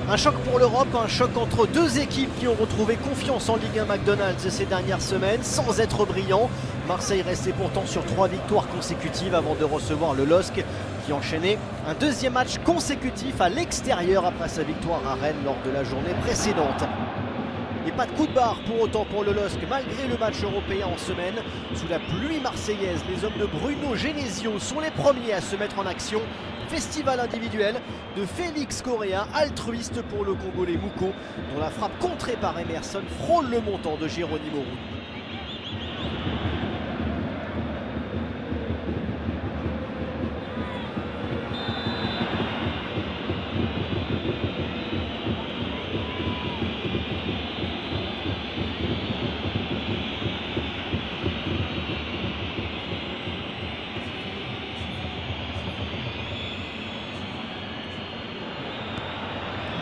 Un choc pour l'Europe, un choc entre deux équipes qui ont retrouvé confiance en Ligue 1 McDonald's ces dernières semaines sans être brillants. Marseille restait pourtant sur 3 victoires consécutives avant de recevoir le LOSC qui enchaînait un deuxième match consécutif à l'extérieur après sa victoire à Rennes lors de la journée précédente. Et pas de coup de barre pour autant pour le LOSC malgré le match européen en semaine. Sous la pluie marseillaise, les hommes de Bruno Genesio sont les premiers à se mettre en action. Festival individuel de Félix Correa, altruiste pour le Congolais Mouko, dont la frappe contrée par Emerson frôle le montant de Geronimo Rulli.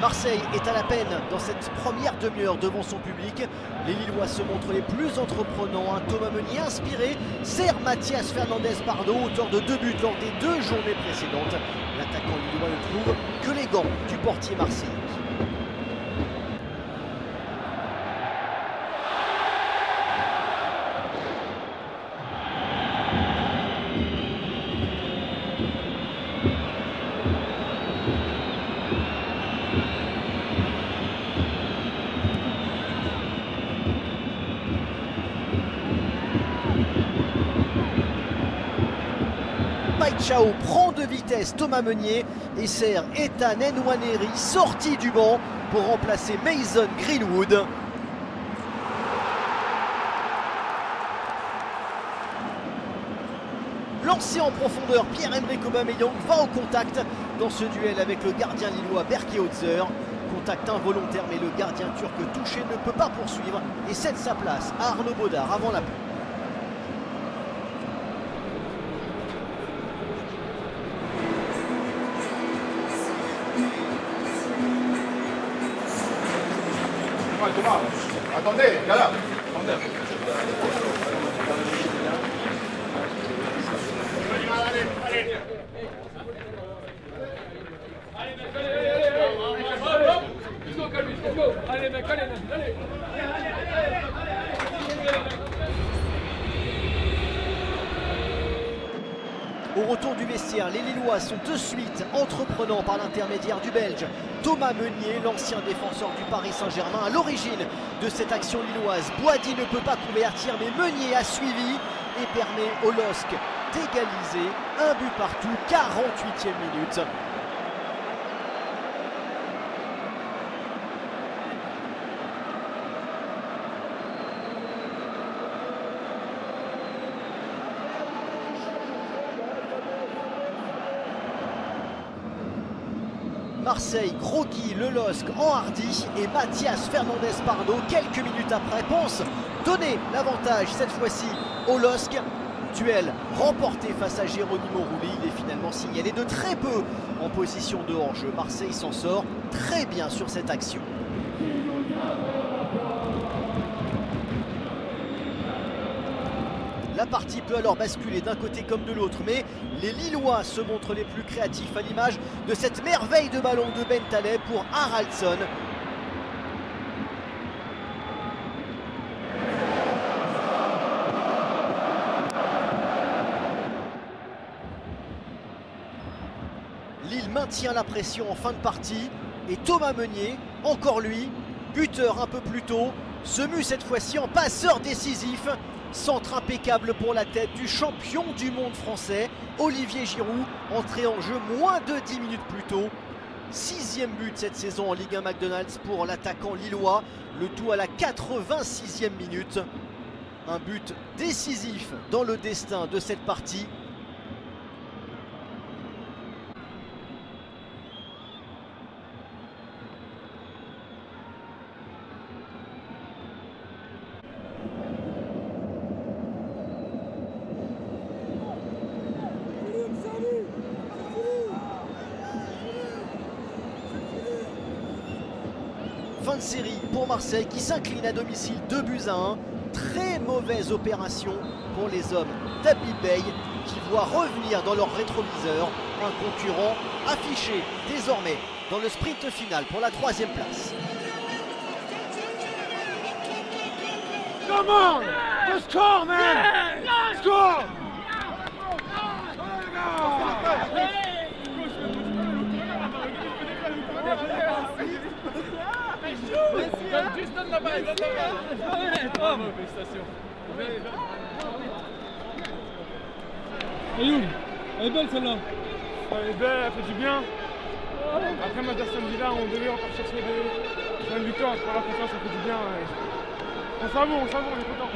Marseille est à la peine dans cette première demi-heure devant son public. Les Lillois se montrent les plus entreprenants. Un Thomas Meunier inspiré sert Mathias Fernandez Pardo, auteur de 2 buts lors des 2 journées précédentes. L'attaquant lillois ne trouve que les gants du portier marseillais. Chao prend de vitesse Thomas Meunier et sert Ethan Nwaneri sorti du banc pour remplacer Mason Greenwood. Lancé en profondeur, Pierre-Emerick Aubameyang va au contact dans ce duel avec le gardien lillois Berke Hotzer. Contact involontaire, mais le gardien turc touché ne peut pas poursuivre et cède sa place à Arnaud Baudard avant la pause. Thomas, attendez, là. Au retour du vestiaire, les Lillois sont de suite entreprenants par l'intermédiaire du Belge Thomas Meunier, l'ancien défenseur du Paris Saint-Germain, à l'origine de cette action lilloise. Boadi ne peut pas convertir, mais Meunier a suivi et permet au LOSC d'égaliser. Un but partout, 48e minute. Marseille, groggy, le LOSC enhardi et Mathias Fernandez Pardo, quelques minutes après, pense donner l'avantage cette fois-ci au LOSC. Duel remporté face à Geronimo Rulli, il est finalement signalé de très peu en position de hors-jeu. Marseille s'en sort très bien sur cette action. La partie peut alors basculer d'un côté comme de l'autre, mais les Lillois se montrent les plus créatifs à l'image de cette merveille de ballon de Bentaleb pour Haraldsson. Lille maintient la pression en fin de partie et Thomas Meunier, encore lui, buteur un peu plus tôt, se mue cette fois-ci en passeur décisif. Centre impeccable pour la tête du champion du monde français, Olivier Giroud, entré en jeu moins de 10 minutes plus tôt. 6e but cette saison en Ligue 1 McDonald's pour l'attaquant lillois, le tout à la 86e minute. Un but décisif dans le destin de cette partie. Fin de série pour Marseille qui s'incline à domicile 2-1. Très mauvaise opération pour les hommes d'Habib Beye qui voient revenir dans leur rétroviseur un concurrent affiché désormais dans le sprint final pour la 3e place. Come on! Just score, man! Score! Juste donne la balle, bravo, félicitations. Ayoub, elle est belle celle-là. Elle est belle, elle fait du bien. Après match d'Aston Villa, on devait encore chercher une victoire, pour la confiance, ça fait du bien. On savoure, on est content.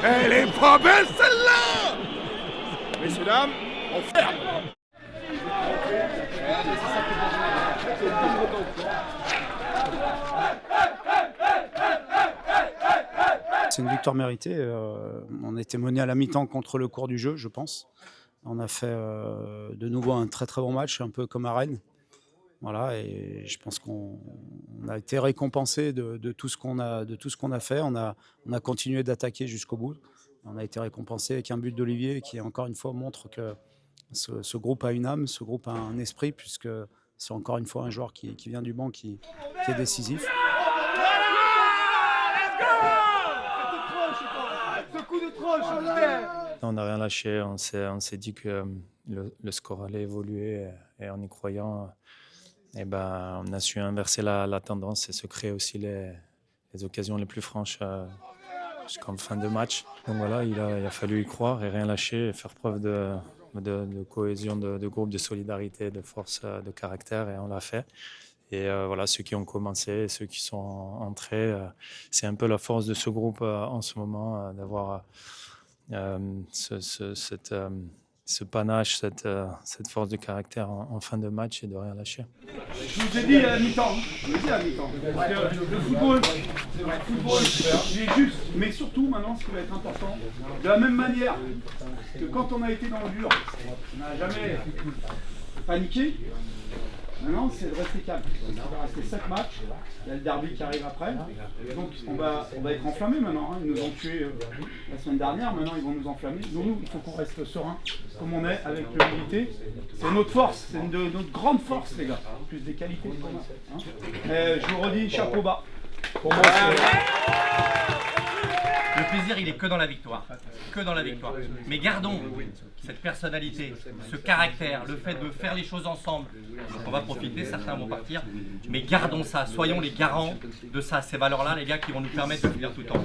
Elle est pas belle celle-là! Messieurs, dames, on ferme! C'est une victoire méritée. On était mené à la mi-temps contre le cours du jeu, je pense. On a fait de nouveau un très très bon match, un peu comme à Rennes. Voilà, et je pense qu'on a été récompensé de tout ce qu'on a fait. On a continué d'attaquer jusqu'au bout. On a été récompensé avec un but d'Olivier qui, encore une fois, montre que ce groupe a une âme, ce groupe a un esprit, puisque c'est encore une fois un joueur qui vient du banc qui est décisif. On n'a rien lâché, on s'est dit que le score allait évoluer et en y croyant, on a su inverser la tendance et se créer aussi les occasions les plus franches jusqu'en fin de match. Donc voilà, il a fallu y croire et rien lâcher et faire preuve de cohésion de groupe, de solidarité, de force, de caractère, et on l'a fait. Et voilà, ceux qui ont commencé, ceux qui sont entrés, c'est un peu la force de ce groupe en ce moment, d'avoir ce panache, cette force de caractère en fin de match et de rien lâcher. Je vous ai dit à la mi-temps, parce que le football, il est juste, mais surtout maintenant, ce qui va être important, de la même manière que quand on a été dans le dur, on n'a jamais paniqué. Maintenant, c'est de rester calme. Il va rester 7 matchs. Il y a le derby qui arrive après. Donc, on va être enflammés maintenant. Ils nous ont tués la semaine dernière. Maintenant, ils vont nous enflammer. Nous, il faut qu'on reste serein, comme on est, avec l'humilité. C'est notre force. C'est notre grande force, les gars. Plus des qualités qu'on a. Je vous redis, chapeau bas. Pour moi, le plaisir, il est que dans la victoire. Que dans la victoire. Mais gardons cette personnalité, ce caractère, le fait de faire les choses ensemble. Donc on va profiter, certains vont partir, mais gardons ça, soyons les garants de ça, ces valeurs-là, les gars, qui vont nous permettre de finir tout en haut.